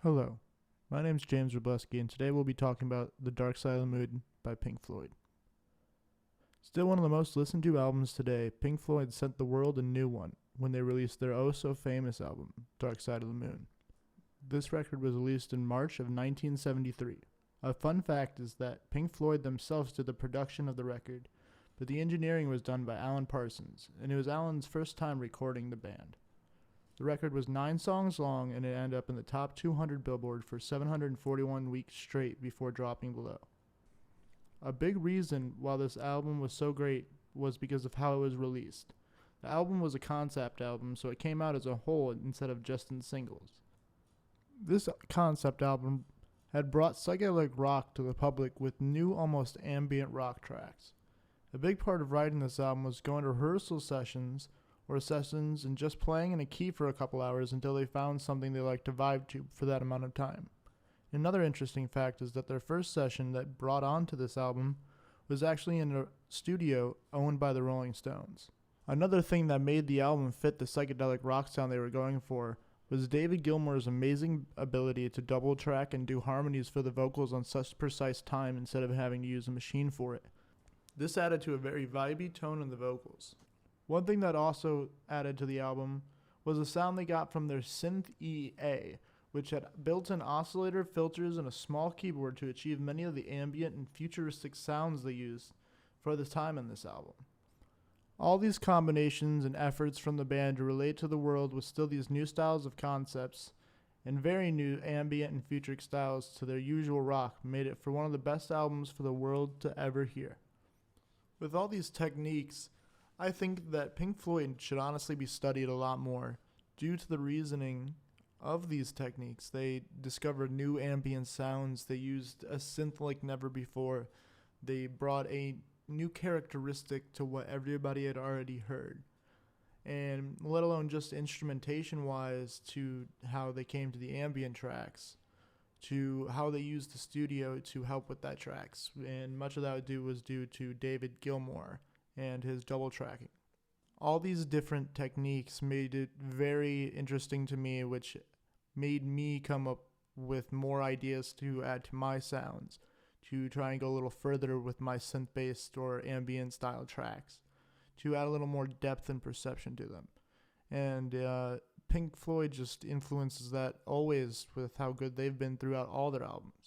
Hello, my name is James Robleski, and today we'll be talking about The Dark Side of the Moon by Pink Floyd. Still one of the most listened to albums today, Pink Floyd sent the world a new one when they released their oh-so-famous album, Dark Side of the Moon. This record was released in March of 1973. A fun fact is that Pink Floyd themselves did the production of the record, but the engineering was done by Alan Parsons, and it was Alan's first time recording the band. The record was 9 songs long, and it ended up in the top 200 Billboard for 741 weeks straight before dropping below. A big reason why this album was so great was because of how it was released. The album was a concept album, so it came out as a whole instead of just in singles. This concept album had brought psychedelic rock to the public with new, almost ambient rock tracks. A big part of writing this album was going to rehearsal sessions or sessions and just playing in a key for a couple hours until they found something they liked to vibe to for that amount of time. Another interesting fact is that their first session that brought onto this album was actually in a studio owned by the Rolling Stones. Another thing that made the album fit the psychedelic rock sound they were going for was David Gilmour's amazing ability to double track and do harmonies for the vocals on such precise time instead of having to use a machine for it. This added to a very vibey tone in the vocals. One thing that also added to the album was the sound they got from their Synth EA, which had built-in oscillator filters and a small keyboard to achieve many of the ambient and futuristic sounds they used for the time in this album. All these combinations and efforts from the band to relate to the world with still these new styles of concepts and very new ambient and futuristic styles to their usual rock made it for one of the best albums for the world to ever hear. With all these techniques, I think that Pink Floyd should honestly be studied a lot more. Due to the reasoning of these techniques, they discovered new ambient sounds, they used a synth like never before, they brought a new characteristic to what everybody had already heard. And let alone just instrumentation wise to how they came to the ambient tracks, to how they used the studio to help with that tracks. And much of that was due to David Gilmour and his double tracking. All these different techniques made it very interesting to me, which made me come up with more ideas to add to my sounds, to try and go a little further with my synth-based or ambient style tracks, to add a little more depth and perception to them. And Pink Floyd just influences that always with how good they've been throughout all their albums.